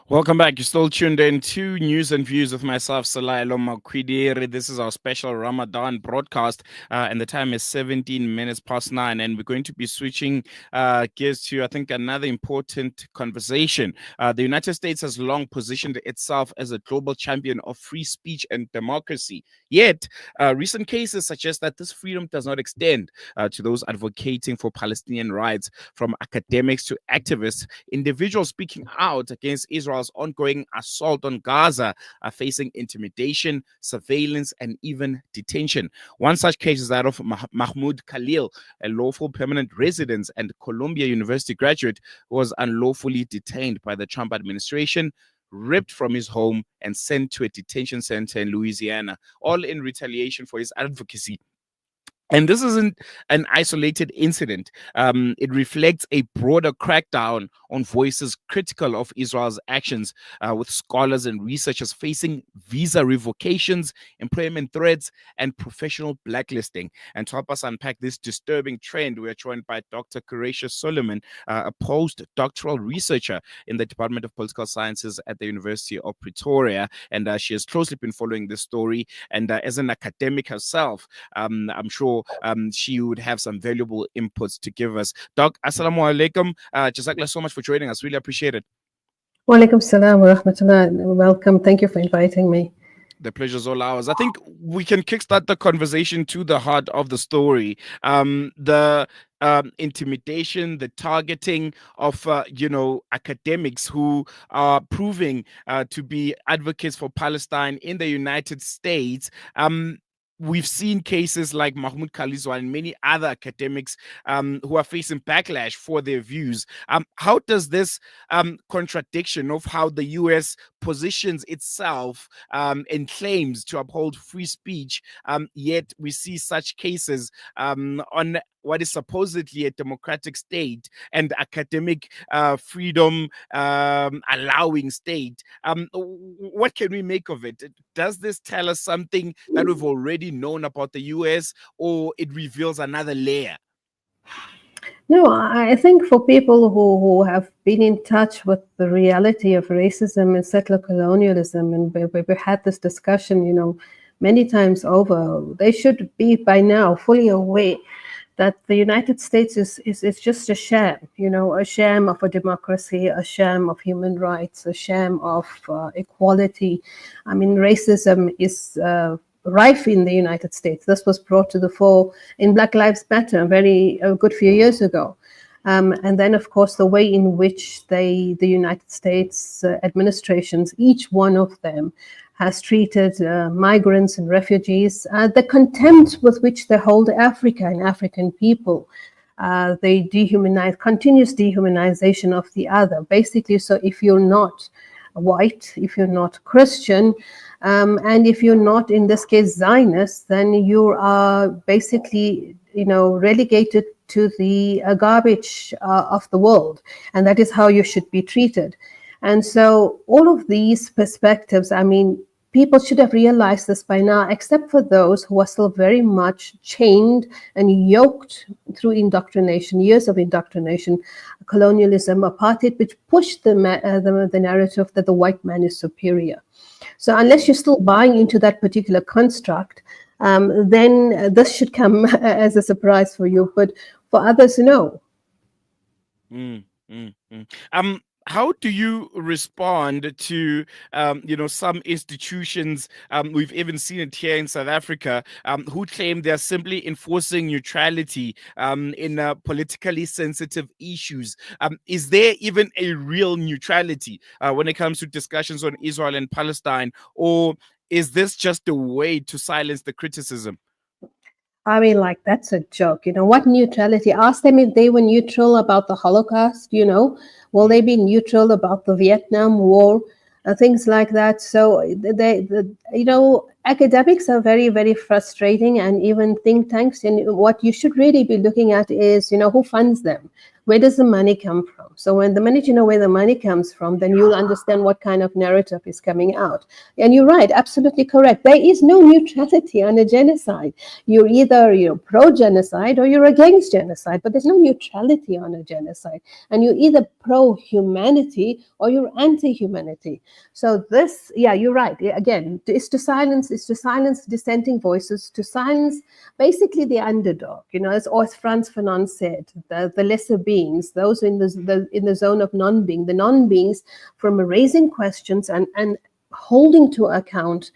Welcome back. You're still tuned in to News and Views with myself, Salaylo Makwidiri. This is our special Ramadan broadcast, and the time is 17 minutes past 9. And we're going to be switching gears to, I think, another important conversation. The United States has long positioned itself as a global champion of free speech and democracy. Yet, recent cases suggest that this freedom does not extend to those advocating for Palestinian rights, from academics to activists. Individuals speaking out against Israel's ongoing assault on Gaza are facing intimidation, surveillance, and even detention. One such case is that of Mahmoud Khalil, a lawful permanent resident and Columbia University graduate who was unlawfully detained by the Trump administration, ripped from his home, and sent to a detention center in Louisiana, all in retaliation for his advocacy. And this isn't an isolated incident. It reflects a broader crackdown on voices critical of Israel's actions, with scholars and researchers facing visa revocations, employment threats, and professional blacklisting. And to help us unpack this disturbing trend, we are joined by Dr. Quraysha Sooliman, a postdoctoral researcher in the Department of Political Sciences at the University of Pretoria. And she has closely been following this story. And as an academic herself, I'm sure she would have some valuable inputs to give us. Doc, assalamu alaikum. Jazakallah so much for joining us. Really appreciate it. Wa alaikum salam wa rahmatullah. Welcome. Thank you for inviting me. The pleasure's all ours. I think we can kickstart the conversation to the heart of the story. The intimidation, the targeting of, academics who are proving to be advocates for Palestine in the United States. We've seen cases like Mahmoud Khalil and many other academics who are facing backlash for their views. How does this contradiction of how the U.S. positions itself and claims to uphold free speech, yet we see such cases on what is supposedly a democratic state and academic freedom allowing state. What can we make of it? Does this tell us something that we've already known about the US, or it reveals another layer? No, I think for people who have been in touch with the reality of racism and settler colonialism, and we had this discussion, many times over, they should be by now fully aware that the United States is just a sham, a sham of a democracy, a sham of human rights, a sham of equality. I mean, racism is rife in the United States. This was brought to the fore in Black Lives Matter a good few years ago. And then, of course, the way in which the United States administrations, each one of them, has treated migrants and refugees, the contempt with which they hold Africa and African people, they continuous dehumanization of the other. Basically, so if you're not white, if you're not Christian, and if you're not, in this case, Zionist, then you are basically, relegated to the garbage of the world. And that is how you should be treated. And so all of these perspectives, people should have realized this by now, except for those who are still very much chained and yoked through indoctrination, years of indoctrination, colonialism, apartheid, which pushed the narrative that the white man is superior. So unless you're still buying into that particular construct, then this should come as a surprise for you. But for others, no. How do you respond to, some institutions, we've even seen it here in South Africa, who claim they're simply enforcing neutrality in politically sensitive issues? Is there even a real neutrality when it comes to discussions on Israel and Palestine, or is this just a way to silence the criticism? That's a joke. What neutrality? Ask them if they were neutral about the Holocaust, Will they be neutral about the Vietnam War? Things like that. So, academics are very, very frustrating, and even think tanks. And what you should really be looking at is, who funds them? Where does the money come from? So when the minute you know where the money comes from, then you'll understand what kind of narrative is coming out. And you're right, absolutely correct. There is no neutrality on a genocide. You're either pro-genocide or you're against genocide, but there's no neutrality on a genocide. And you're either pro-humanity or you're anti-humanity. So this, yeah, you're right. Again, is to silence dissenting voices, to silence basically the underdog. As Frantz Fanon said, the lesser beings, those in the zone of non-being, the non-beings, from raising questions and holding to account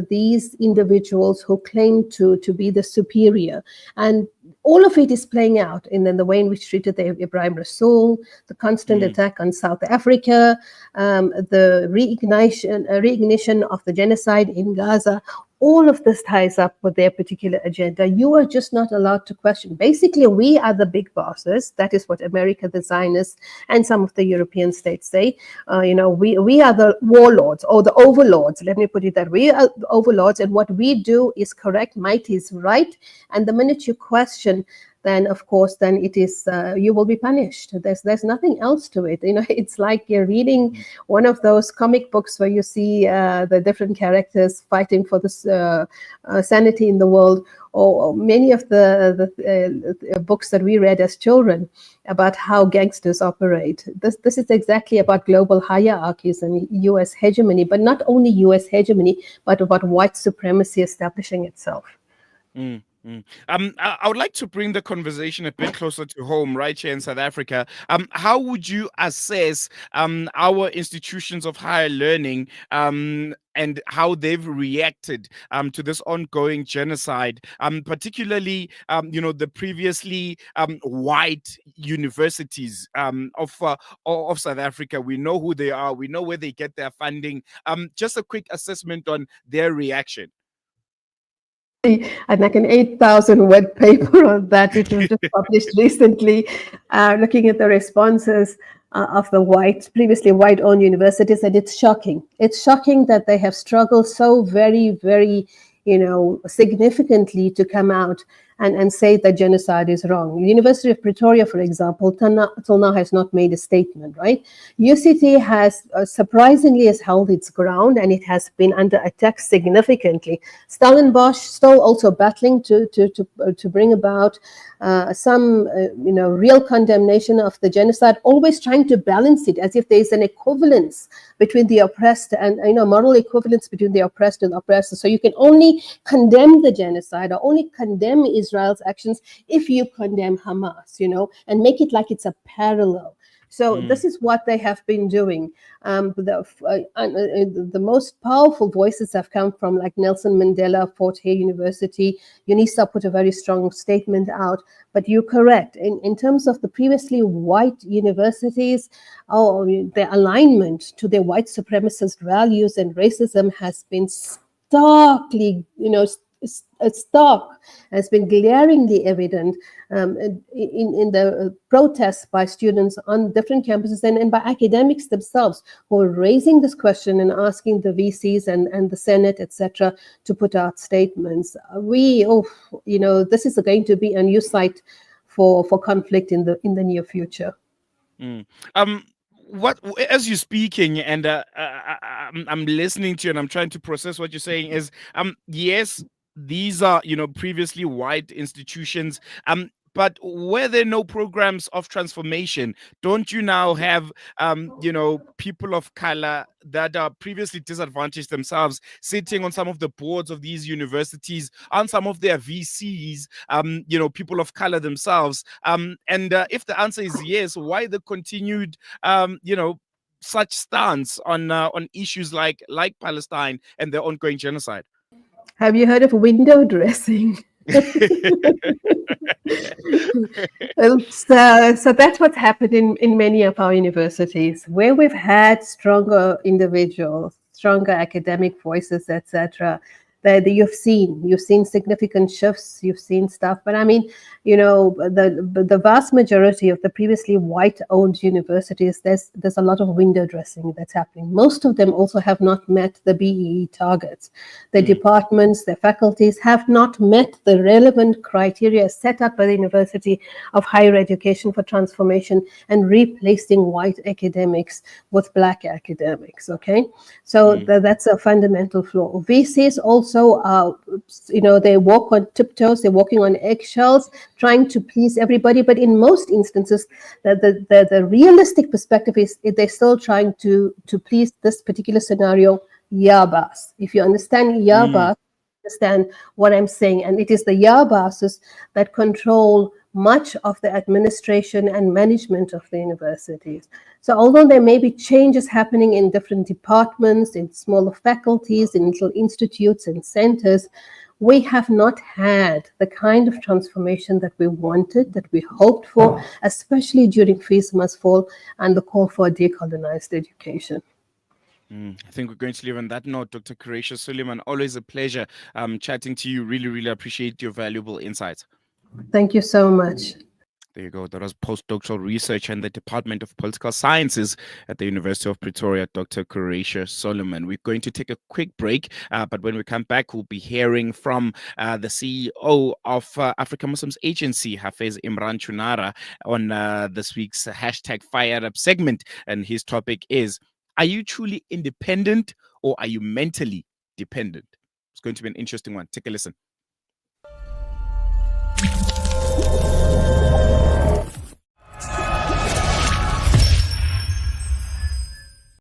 these individuals who claim to be the superior. And all of it is playing out in the way in which treated the Ibrahim Rasool, the constant attack on South Africa, the reignition of the genocide in Gaza. All of this ties up with their particular agenda. You are just not allowed to question. Basically, we are the big bosses. That is what America, the Zionists, and some of the European states say. We are the warlords or the overlords. Let me put it that way. We are the overlords, and what we do is correct. Might is right. And the minute you question, then of course, then it is you will be punished. There's nothing else to it. It's like you're reading one of those comic books where you see the different characters fighting for this sanity in the world, or many of the books that we read as children about how gangsters operate. This is exactly about global hierarchies and U.S. hegemony, but not only U.S. hegemony, but about white supremacy establishing itself. I would like to bring the conversation a bit closer to home, right here in South Africa. How would you assess our institutions of higher learning and how they've reacted to this ongoing genocide, particularly, the previously white universities of South Africa? We know who they are. We know where they get their funding. Just a quick assessment on their reaction. And like an 8,000-word paper on that, which was just published recently, looking at the responses of the previously white-owned universities, and it's shocking. It's shocking that they have struggled so very, very, significantly to come out and say that genocide is wrong. The University of Pretoria, for example, till now has not made a statement, right? UCT has surprisingly has held its ground, and it has been under attack significantly. Stellenbosch still also battling to bring about some real condemnation of the genocide, always trying to balance it as if there is an equivalence between the oppressed and moral equivalence between the oppressed and oppressor. So you can only condemn the genocide or only condemn Israel's actions if you condemn Hamas, and make it like it's a parallel. So this is what they have been doing. The most powerful voices have come from like Nelson Mandela, Fort Hare University. UNISA put a very strong statement out. But you're correct. In terms of the previously white universities, their alignment to their white supremacist values and racism has been starkly, stark, has been glaringly evident in the protests by students on different campuses and by academics themselves who are raising this question and asking the VCs and the Senate, etc., to put out statements. This is going to be a new site for conflict in the near future. What, as you're speaking and I'm listening to you and I'm trying to process what you're saying is, yes, these are previously white institutions, but were there no programs of transformation? Don't you now have people of color that are previously disadvantaged themselves sitting on some of the boards of these universities, on some of their VCs, people of color themselves? And if the answer is yes, why the continued such stance on issues like Palestine and their ongoing genocide? Have you heard of window dressing? So that's what's happened in many of our universities, where we've had stronger individuals, stronger academic voices, etc. you've seen significant shifts, you've seen stuff. But I mean, the vast majority of the previously white-owned universities, there's a lot of window dressing that's happening. Most of them also have not met the BEE targets. The departments, the faculties have not met the relevant criteria set up by the University of Higher Education for transformation and replacing white academics with black academics. Okay, so that's a fundamental flaw. VCs also, they walk on tiptoes, they're walking on eggshells, trying to please everybody. But in most instances, the realistic perspective is they're still trying to please this particular scenario, Yabas. If you understand Yabas, understand what I'm saying. And it is the Yabases that control much of the administration and management of the universities. So although there may be changes happening in different departments, in smaller faculties, in little institutes and centers, we have not had the kind of transformation that we wanted, that we hoped for, especially during Fees Must Fall and the call for a decolonized education. I think we're going to leave on that note. Dr. Quraysha Sooliman, always a pleasure chatting to you. Really, really appreciate your valuable insights. Thank you so much. There you go. That was postdoctoral research in the Department of Political Sciences at the University of Pretoria, Dr. Quraysha Sooliman. We're going to take a quick break, but when we come back, we'll be hearing from the CEO of Africa Muslims Agency, Hafez Imran Chunara, on this week's hashtag Fire Up segment. And his topic is, are you truly independent or are you mentally dependent? It's going to be an interesting one. Take a listen.